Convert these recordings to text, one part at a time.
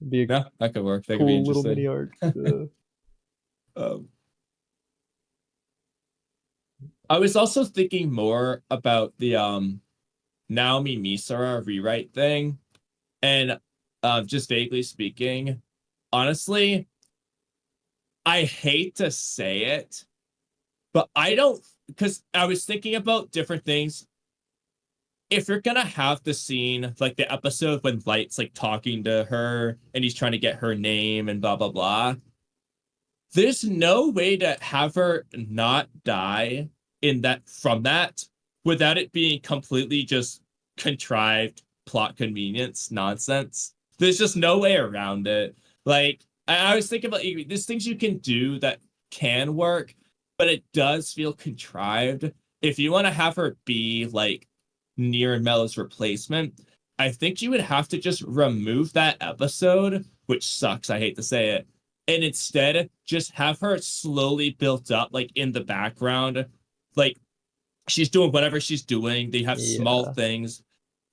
Be a Yeah, that could work. That could be cool little mini interesting. arc. Um, I was also thinking more about the Naomi Misara rewrite thing, and just vaguely speaking, honestly, I hate to say it, but I don't, because I was thinking about different things. If you're gonna have the scene, like the episode when Light's like talking to her and he's trying to get her name and blah blah blah, there's no way to have her not die in that from that without it being completely just contrived plot convenience nonsense. There's just no way around it. Like I was thinking about there's things you can do that can work, but it does feel contrived. If you want to have her be like Near and Mellow's replacement, I think you would have to just remove that episode, which sucks. I hate to say it, and instead just have her slowly built up like in the background, like she's doing whatever she's doing. They have small Yeah. things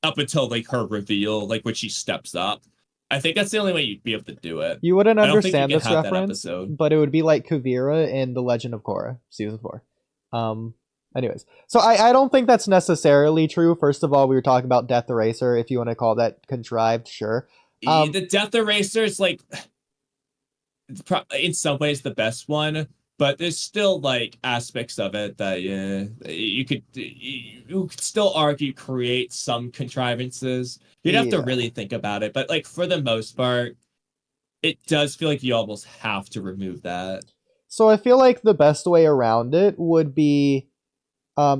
up until like her reveal, like when she steps up. I think that's the only way you'd be able to do it. You wouldn't I don't think you understand could this have that reference, episode. but it would be like Kuvira in The Legend of Korra, season 4. Um, anyways, so I don't think that's necessarily true. First of all, we were talking about Death Eraser, if you want to call that contrived, sure. The Death Eraser is like in some ways the best one, but there's still like aspects of it that yeah, you could still argue create some contrivances. You'd have to Yeah. really think about it, but like for the most part, it does feel like you almost have to remove that. So I feel like the best way around it would be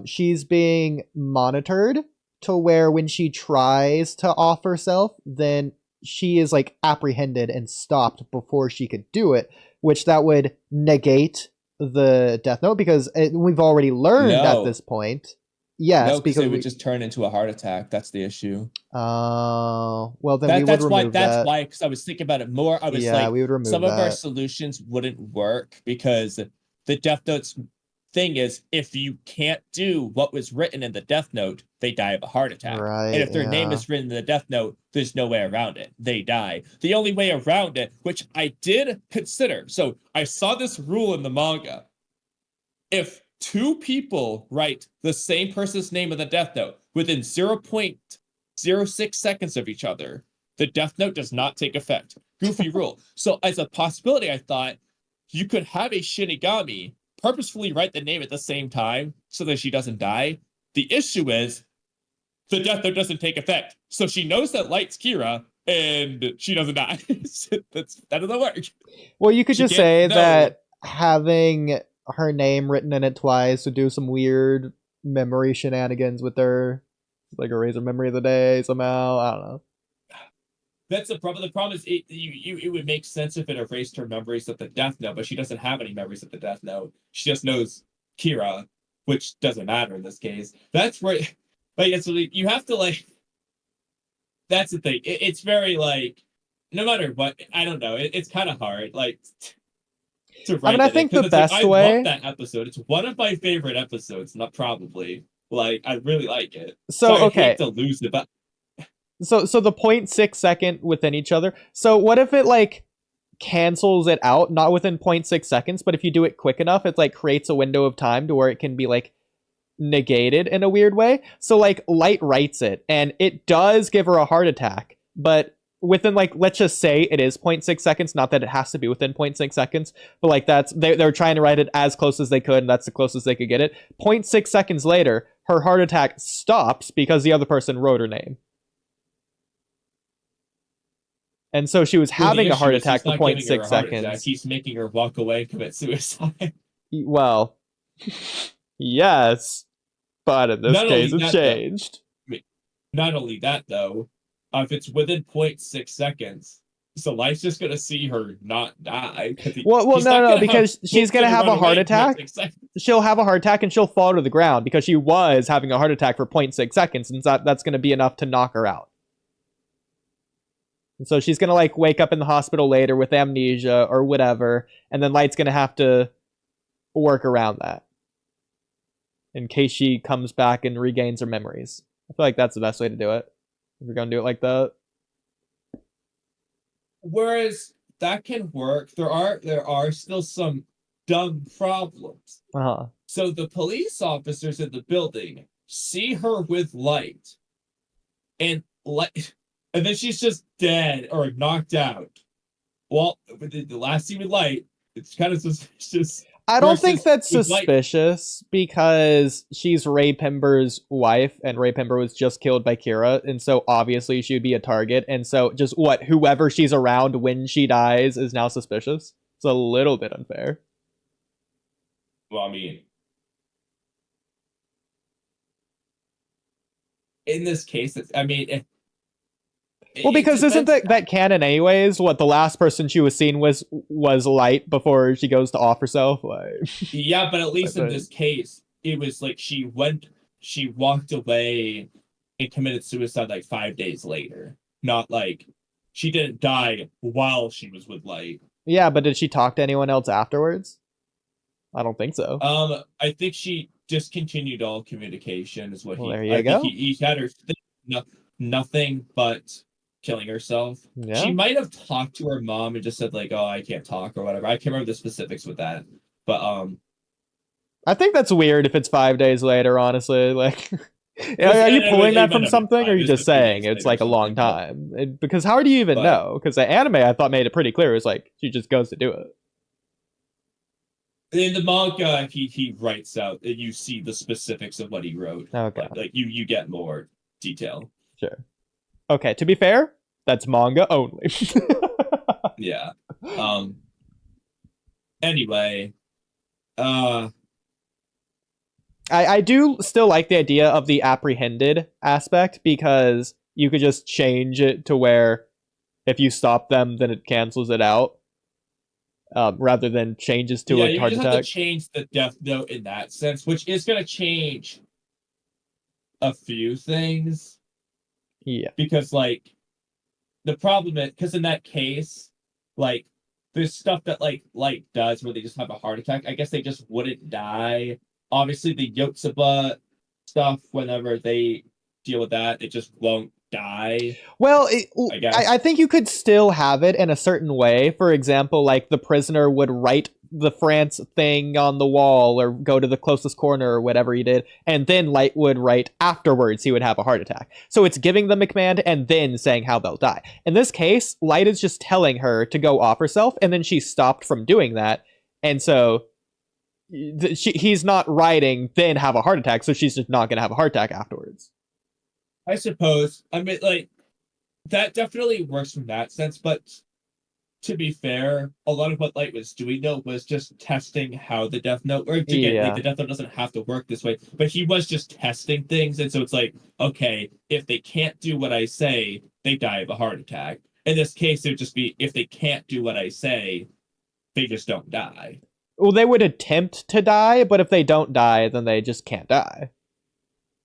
she's being monitored to where when she tries to off herself, then she is like apprehended and stopped before she could do it, which that would negate the death note because we've already learned at No, this point. Yes, no, because because it would we. just turn into a heart attack. That's the issue. Well, then we That would that's why remove that's that. why because I was thinking about it more. I was Yeah, like, we would some remove of our that. solutions wouldn't work because the Death Note's thing is if you can't do what was written in the Death Note, they die of a heart attack. And Right, if their name yeah. is written in the Death Note, there's no way around it. They die. The only way around it, which I did consider, so I saw this rule in the manga. If two people write the same person's name in the Death Note within 0.06 seconds of each other, the Death Note does not take effect. Goofy rule. So, as a possibility, I thought you could have a Shinigami purposefully write the name at the same time so that she doesn't die. The issue is the Death Note doesn't take effect. So she knows that Light's Kira and she doesn't die. That doesn't work. Well, you could She just can't say know. that having her name written in it twice would do some weird memory shenanigans with her, like erase her memory of the day somehow. I don't know. That's the problem. The problem is it would make sense if it erased her memories of the Death Note, but she doesn't have any memories of the Death Note. She just knows Kira, which doesn't matter in this case. That's where like it's you have to like that's the thing. It's very like no matter what, I don't know. It's kind of hard like to I mean, write I that in think the because it's like best I love way. that episode. It's one of my favorite episodes, not probably. Like I really like it. So So I hate okay, to lose it, but so the 0.6 second within each other. So what if it like cancels it out, not within 0.6 seconds, but if you do it quick enough, it like creates a window of time to where it can be like negated in a weird way. So like Light writes it and it does give her a heart attack, but within like let's just say it is 0.6 seconds, not that it has to be within 0.6 seconds, but like they're trying to write it as close as they could and that's the closest they could get it. 0.6 seconds later, her heart attack stops because the other person wrote her name. And so she was well, the having a issue heart is attack he's for not giving her 0.6 a heart attack. seconds. He's making her walk away and commit suicide. Well, yes, but in this Not case only it that, though. changed. I mean, not only that, though. If it's within 0.6 seconds, so Light's just gonna see her not die because Well, he's no, not no, gonna have because she's hope gonna to have run a heart away in point attack. 6 seconds. She'll have a heart attack and she'll fall to the ground because she was having a heart attack for 0.6 seconds, and that's gonna be enough to knock her out. And so she's gonna like wake up in the hospital later with amnesia or whatever, and then Light's gonna have to work around that in case she comes back and regains her memories. I feel like that's the best way to do it. If we're gonna do it like that. Whereas that can work. There are still some dumb problems. Uh-huh. So the police officers in the building see her with light, and light, and then she's just dead or knocked out. Well, with the last scene with light, it's kind of suspicious. I don't think Versus that's with light, suspicious because she's Ray Pember's wife, and Ray Pember was just killed by Kira, and so obviously she would be a target. And so, just whoever she's around when she dies is now suspicious. It's a little bit unfair. well, I mean, in this case, I mean, Well, because isn't depends. that canon anyways? What the last person she was seen was Light before she goes to off herself. Like, Yeah, but at I least in think. this case, it was like she walked away and committed suicide like 5 days later. Not like she didn't die while she was with Light. Yeah, but did she talk to anyone else afterwards? I don't think so. I think she discontinued all communication. Is what Well, there I you think go. he had her no, nothing but killing herself. She Yeah. might have talked to her mom and just said like, "Oh, I can't talk" or whatever. I can't remember the specifics with that, but I think that's weird if it's 5 days later, honestly. Like, are you pulling it that might from not be something, or are five. you It was just a few saying days it's later or like a long something, time? Because how do you even but know? Because the anime I thought made it pretty clear. It's like she just goes to do it. in the manga, he writes out. You see the specifics of what he wrote. Okay, Like you get more detail. sure. Okay, to be fair, that's manga only. Yeah. Um. Anyway. Uh. I do still like the idea of the apprehended aspect because you could just change it to where if you stop them, then it cancels it out, rather than changes to Yeah. a You heart just have to attack. change the death note in that sense, which is going to change a few things Yeah. because like the problem is because in that case, like there's stuff that like does where they just have a heart attack. I guess they just wouldn't die. Obviously, the Yotsuba stuff, whenever they deal with that, they just won't die. Well, I I guess. think you could still have it in a certain way. For example, like the prisoner would write the France thing on the wall or go to the closest corner or whatever he did, and then Light would write afterwards he would have a heart attack. So it's giving them a command and then saying how they'll die. In this case, Light is just telling her to go off herself, and then she stopped from doing that. And so he's not writing, then have a heart attack, so she's just not going to have a heart attack afterwards. I suppose. I mean, like that definitely works from that sense, but to be fair, a lot of what Light was doing though was just testing how the Death Note, or again, like Yeah. the Death Note doesn't have to work this way, but he was just testing things, and so it's like, okay, if they can't do what I say, they die of a heart attack. In this case, it would just be if they can't do what I say, they just don't die. Well, they would attempt to die, but if they don't die, then they just can't die.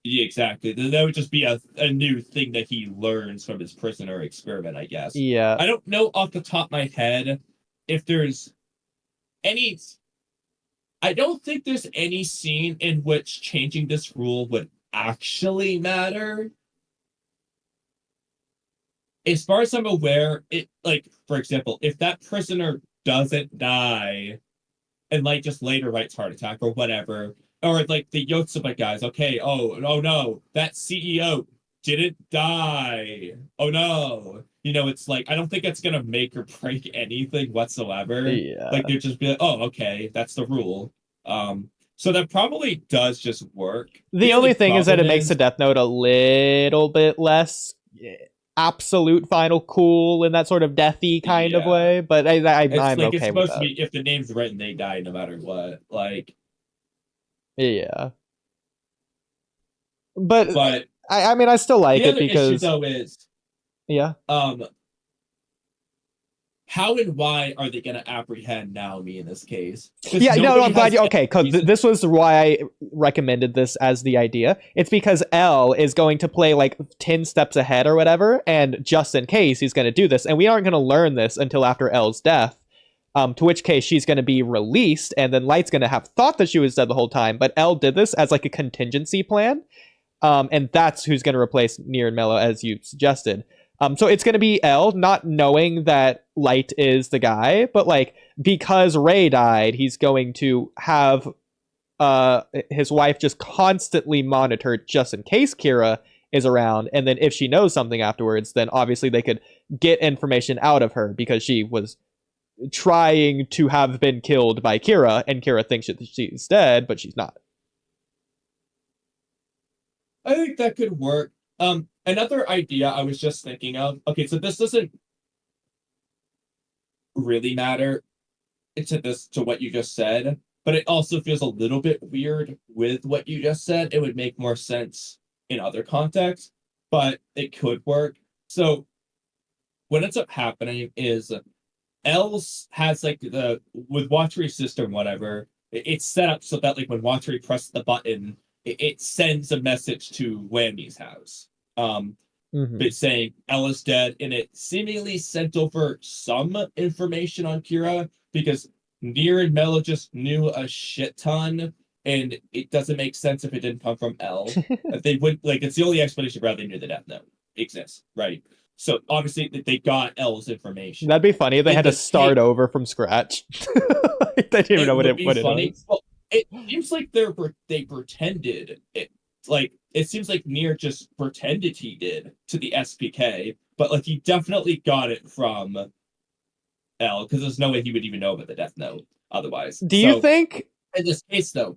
Yeah, exactly. That would just be a new thing that he learns from his prisoner experiment, I guess. Yeah. I don't know off the top of my head if there's any. I don't think there's any scene in which changing this rule would actually matter. As far as I'm aware, it like, for example, if that prisoner doesn't die and like just later writes heart attack or whatever, or like the Yotsuba guys, okay, oh no, that CEO didn't die. Oh no. It's like I don't think it's gonna make or break anything whatsoever. Like Yeah. they're just be like, oh, okay, that's the rule. So that probably does just work. The The only only thing is that problem it makes the is, Death Note a little bit less absolute final cool in that sort of deathy kind of yeah, way, but it's I'm like it's okay with supposed to that. be if the name's written, they die no matter what. Like, Yeah. But but I mean, I still like the it other issue because, though is, yeah. um, how and why are they going to apprehend Naomi in this case? Because Yeah, no, nobody I'm glad has you, any okay, because reason. this was why I recommended this as the idea. It's because L is going to play like 10 steps ahead or whatever, and just in case he's going to do this, and we aren't going to learn this until after L's death. To which case she's going to be released, and then Light's going to have thought that she was dead the whole time, but L did this as like a contingency plan, and that's who's going to replace Nier and Mello, as you suggested. So it's going to be L not knowing that Light is the guy, but like because Ray died, he's going to have his wife just constantly monitored just in case Kira is around, and then if she knows something afterwards, then obviously they could get information out of her because she was trying to have been killed by Kira, and Kira thinks she's dead, but she's not. I think that could work. Another idea I was just thinking of. Okay, so this doesn't really matter to what you just said, but it also feels a little bit weird with what you just said. It would make more sense in other contexts, but it could work. So what ends up happening is Els has like the with Watchery's system, whatever, it's set up so that like when Watchery presses the button, it sends a message to Whammy's house. But saying Elle is dead, and it seemingly sent over some information on Kira because Nier and Mello just knew a shit ton, and it doesn't make sense if it didn't come from Elle. They would like it's the only explanation for how they knew the Death Note exists, right? So obviously they got Elle's information. That'd be funny if they had to start over from scratch. They didn't even know what it was. Well, it seems like they pretended it. Like it seems like Nier just pretended he did to the SPK, but like he definitely got it from Elle because there's no way he would even know about the Death Note otherwise. Do you think in this case though?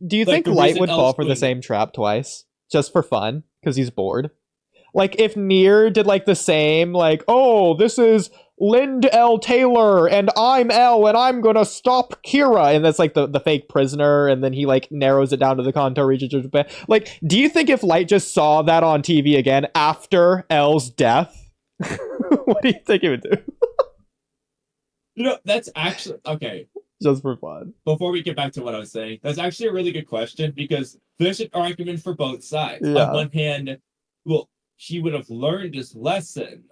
Do you think Light would fall for the same trap twice just for fun because he's bored? Like if Nier did like the same, like, oh, this is Lind L. Taylor and I'm L and I'm gonna stop Kira, and that's like the fake prisoner, and then he like narrows it down to the Kanto region of Japan. Like, do you think if Light just saw that on TV again after L's death, what do you think he would do? That's actually okay. Just for fun. Before we get back to what I was saying, that's actually a really good question because there's an argument for both sides. Yeah. On one hand, well, he would have learned his lesson.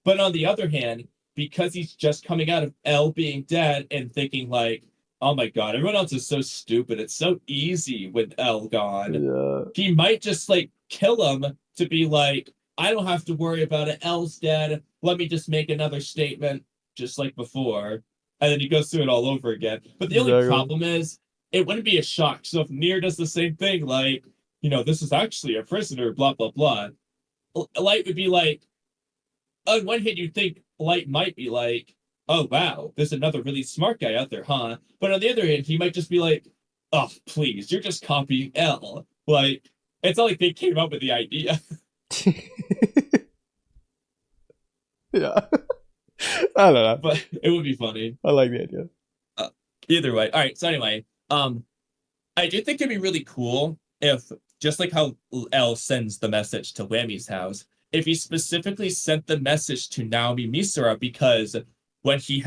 But on the other hand, because he's just coming out of L being dead and thinking like, oh my god, everyone else is so stupid. It's so easy with L gone. Yeah. He might just like kill him to be like, I don't have to worry about it. L's dead. Let me just make another statement just like before. And then he goes through it all over again. But the only problem is it wouldn't be a shock. So if Nier does the same thing, like, this is actually a prisoner, blah, blah, blah. Light would be like, on one hand, you'd think Light might be like, oh, wow, there's another really smart guy out there, huh? But on the other hand, he might just be like, oh, please, you're just copying L. Like, it's not like they came up with the idea. Yeah. I don't know. But it would be funny. I like the idea. Either way. All right, so anyway, I do think it'd be really cool if, just like how L sends the message to Whammy's house, if he specifically sent the message to Naomi Misara, because when she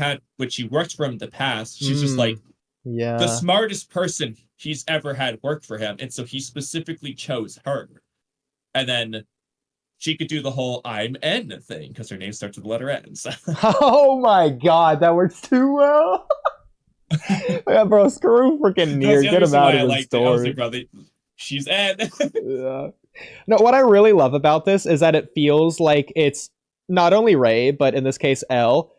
worked for him in the past, she's just like the smartest person he's ever had work for him. And so he specifically chose her. And then she could do the whole I'm N thing because her name starts with the letter N. So. Oh my god, that works too well. Yeah, bro, screw freaking Nier. Get him out of the story. I was like, bro, she's N. Yeah. No, what I really love about this is that it feels like it's not only Ray, but in this case, L,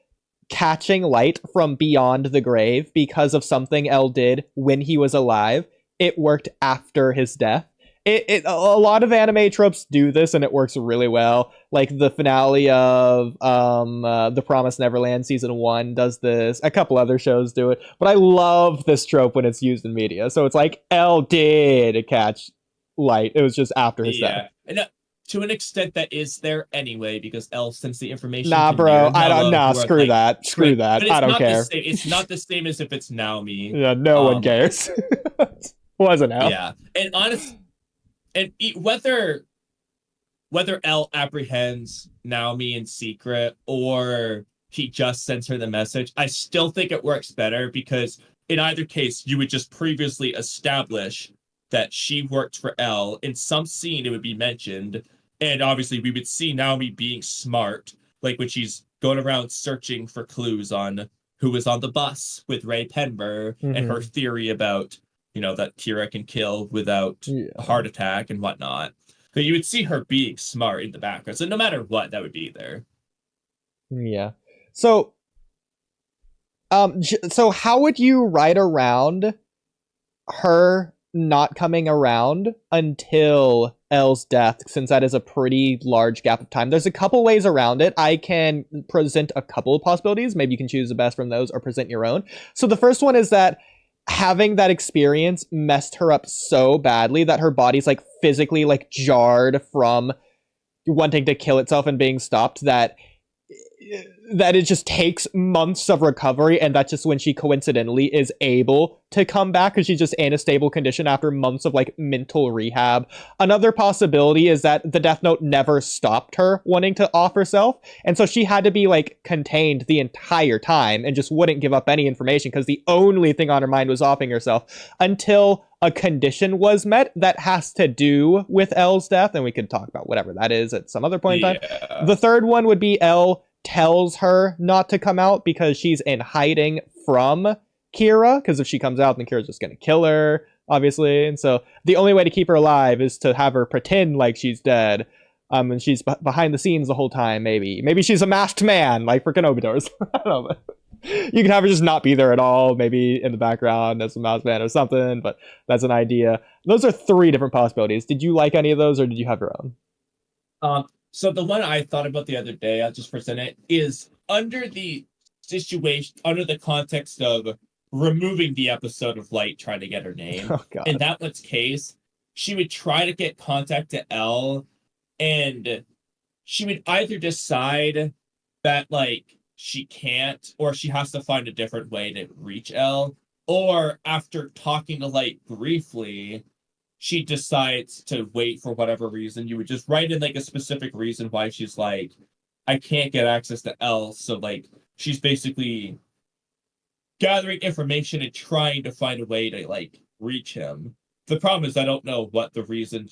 catching Light from beyond the grave because of something L did when he was alive. It worked after his death. A lot of anime tropes do this, and it works really well. Like the finale of The Promised Neverland season 1 does this. A couple other shows do it, but I love this trope when it's used in media. So it's like L did catch Light. It was just after his death. And to an extent, that is there anyway because L sends the information. Nah, bro, I don't. Nah, screw like, that. Screw that. I don't care. It's not the same as if it's Naomi. Yeah, no one cares. Wasn't L. Yeah, and honestly. And whether L apprehends Naomi in secret or he just sends her the message, I still think it works better because in either case, you would just previously establish that she worked for L. In some scene, it would be mentioned. And obviously, we would see Naomi being smart, like when she's going around searching for clues on who was on the bus with Ray Penber and her theory about that Kira can kill without a heart attack and whatnot. So you would see her being smart in the background. So no matter what, that would be there. Yeah. So, so how would you write around her not coming around until Elle's death, since that is a pretty large gap of time? There's a couple ways around it. I can present a couple of possibilities. Maybe you can choose the best from those or present your own. So the first one is that having that experience messed her up so badly that her body's like physically like jarred from wanting to kill itself and being stopped, that it just takes months of recovery, and that's just when she coincidentally is able to come back because she's just in a stable condition after months of like mental rehab. Another possibility is that the Death Note never stopped her wanting to off herself, and so she had to be like contained the entire time and just wouldn't give up any information because the only thing on her mind was offing herself until a condition was met that has to do with Elle's death, and we could talk about whatever that is at some other point in time. Yeah. The third one would be Elle tells her not to come out because she's in hiding from Kira, because if she comes out, then Kira's just going to kill her, obviously. And so the only way to keep her alive is to have her pretend like she's dead. And she's behind the scenes the whole time, maybe. Maybe she's a masked man, like for Kenobitors. I don't know. You can have her just not be there at all, maybe in the background as a masked man or something, but that's an idea. Those are three different possibilities. Did you like any of those, or did you have your own? So the one I thought about the other day, I'll just present it, is under the situation, under the context of removing the episode of Light trying to get her name. Oh, God. In that one's case, she would try to get contact to Elle, and she would either decide that like she can't, or she has to find a different way to reach Elle, or after talking to Light briefly, she decides to wait for whatever reason. You would just write in like a specific reason why she's like, I can't get access to Elle. So like she's basically gathering information and trying to find a way to like reach him. The problem is I don't know what the reason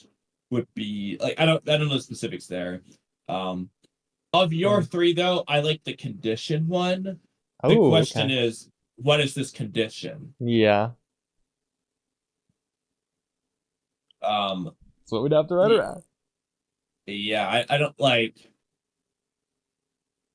would be. Like I don't know the specifics there. Of your three though, I like the condition one. The Oh, question okay. is, what is this condition? Yeah. Um That's what we'd have to write y- around. yeah, I don't like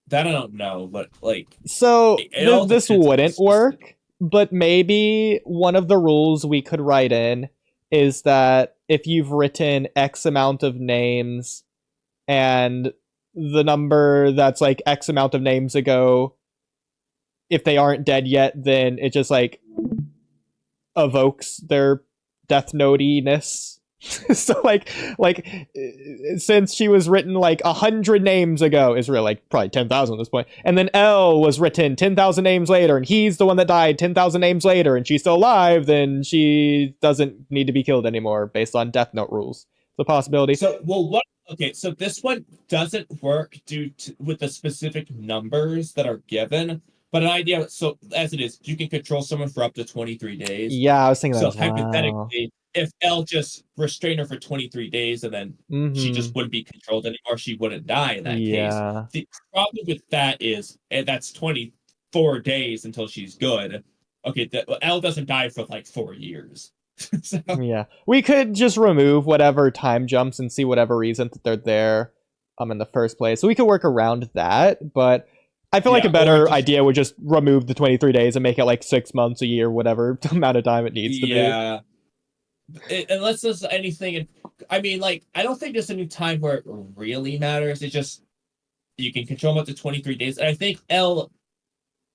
that. I don't know, but like So it all this depends on the wouldn't specific. work, but maybe one of the rules we could write in is that if you've written X amount of names and the number that's like X amount of names ago, if they aren't dead yet, then it just like evokes their Death Note-ness. So like since she was written like 100 names ago, is really like probably 10,000 at this point, and then L was written 10,000 names later, and he's the one that died 10,000 names later, and she's still alive, then she doesn't need to be killed anymore based on Death Note rules. The possibility. So, well, what? Okay, so this one doesn't work due to with the specific numbers that are given, but an idea. So, as it is, you can control someone for up to 23 days. Yeah, I was thinking that So, as well. hypothetically, if L just restrained her for 23 days and then she Mm-hmm. just wouldn't be controlled anymore, she wouldn't die in that case. Yeah. The problem with that is, and that's 24 days until she's good. Okay, L doesn't die for like 4 years. So, Yeah. We could just remove whatever time jumps and see whatever reason that they're there in the first place. So we could work around that, but I feel like yeah, a or better just idea would just remove the 23 days and make it like 6 months, a year, whatever amount of time it needs to be. yeah. Unless there's anything, I mean, like, I don't think there's any time where it really matters. It's just you can control them up to 23 days. And I think L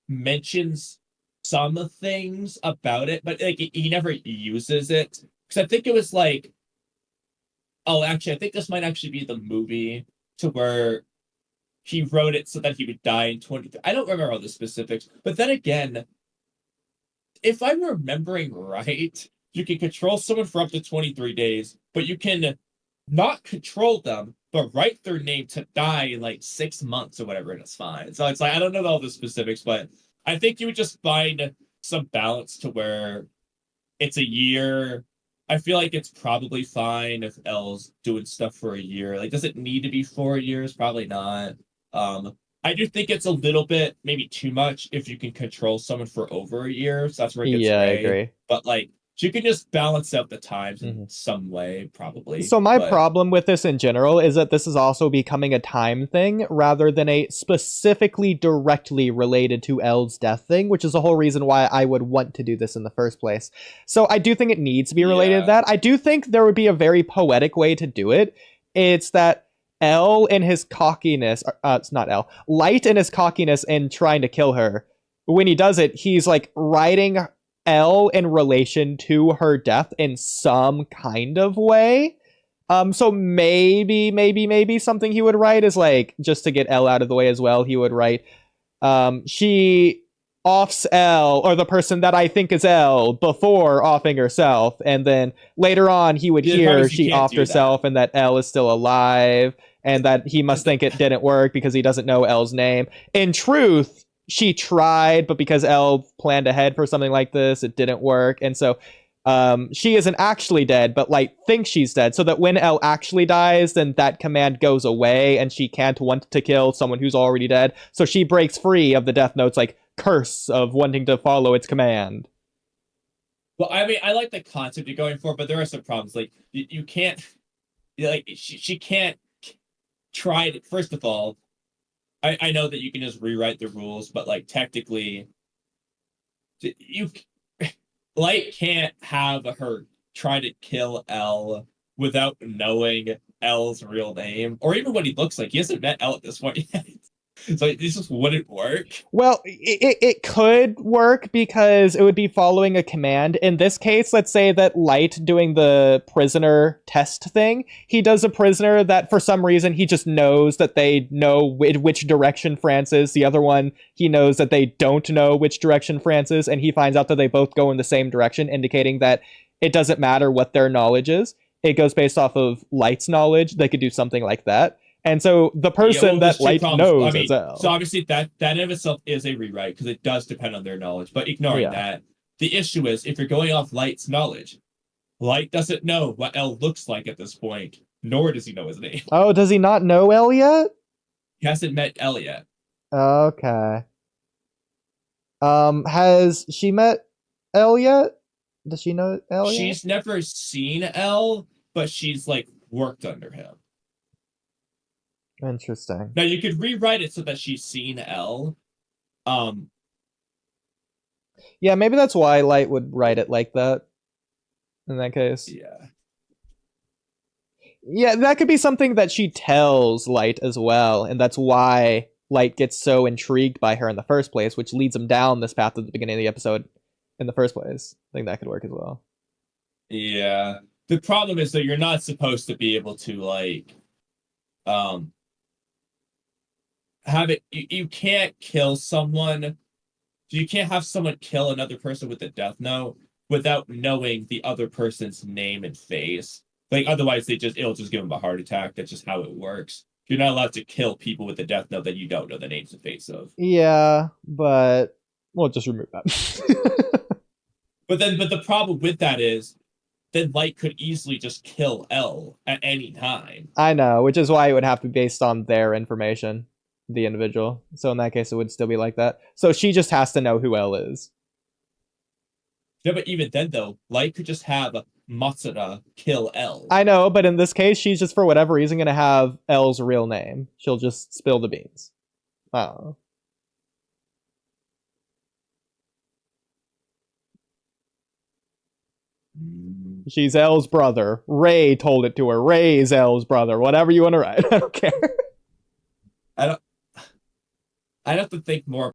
mentions some things about it, but like he never uses it. Because I think it was like, oh, actually, I think this might actually be the movie to where he wrote it so that he would die in 20. I don't remember all the specifics, but then again, if I'm remembering right, you can control someone for up to 23 days, but you can not control them, but write their name to die in like 6 months or whatever, and it's fine. So it's like, I don't know all the specifics, but I think you would just find some balance to where it's a year. I feel like it's probably fine if L's doing stuff for a year. Like, does it need to be 4 years? Probably not. I do think it's a little bit maybe too much if you can control someone for over a year. So that's where it gets Yeah, I gray. agree. But like She could just balance out the times in Mhm. some way, probably. So my But problem with this in general is that this is also becoming a time thing rather than a specifically directly related to Elle's death thing, which is the whole reason why I would want to do this in the first place. So I do think it needs to be related to yeah, that. I do think there would be a very poetic way to do it. It's that Elle in his cockiness, it's not Elle, Light in his cockiness and trying to kill her. When he does it, he's like writing Elle in relation to her death in some kind of way. So maybe something he would write is like, just to get Elle out of the way as well, he would write, she offs Elle, or the person that I think is Elle, before offing herself, and then later on he would yeah, the problem hear is you she can't offed do that. herself and that Elle is still alive, and that he must think it didn't work because he doesn't know Elle's name. In truth, she tried, but because Elle planned ahead for something like this, it didn't work. And so she isn't actually dead, but Light thinks she's dead. So that when Elle actually dies, then that command goes away and she can't want to kill someone who's already dead. So she breaks free of the Death Note's like curse of wanting to follow its command. Well, I mean, I like the concept you're going for, but there are some problems. Like you can't, like she can't try to. First of all, I know that you can just rewrite the rules, but like technically, you Light can't have her try to kill Elle without knowing Elle's real name or even what he looks like. He hasn't met Elle at this point yet. So this just wouldn't work. Well, it could work because it would be following a command. In this case, let's say that Light doing the prisoner test thing, he does a prisoner that for some reason he just knows that they know which direction France is. The other one, he knows that they don't know which direction France is, and he finds out that they both go in the same direction, indicating that it doesn't matter what their knowledge is. It goes based off of Light's knowledge. They could do something like that. And so the person that Light knows is Elle. So obviously that in of itself is a rewrite because it does depend on their knowledge. But ignoring Yeah. that, the issue is if you're going off Light's knowledge, Light doesn't know what Elle looks like at this point, nor does he know his name. Oh, does he not know Elle yet? He hasn't met Elle yet. Okay. Has she met Elle yet? Does she know Elle yet? She's never seen Elle, but she's like worked under him. Interesting. Now you could rewrite it so that she's seen Elle. Yeah, maybe that's why Light would write it like that. In that case. Yeah. Yeah, that could be something that she tells Light as well, and that's why Light gets so intrigued by her in the first place, which leads him down this path at the beginning of the episode in the first place. I think that could work as well. Yeah. The problem is that you're not supposed to be able to like have it you can't kill someone. You can't have someone kill another person with a death note without knowing the other person's name and face. Like otherwise it'll just give them a heart attack. That's just how it works. You're not allowed to kill people with a death note that you don't know the names and face of. Yeah, but we'll just remove that. But the problem with that is then Light could easily just kill Elle at any time. I know, which is why it would have to be based on their information, the individual. So in that case, it would still be like that. So she just has to know who Elle is. Yeah, but even then, though, Light could just have Matsuda kill Elle. I know, but in this case, she's just for whatever reason going to have Elle's real name. She'll just spill the beans. I don't know. She's Elle's brother. Ray told it to her. Ray's Elle's brother. Whatever you want to write. I don't care. I'd have to think more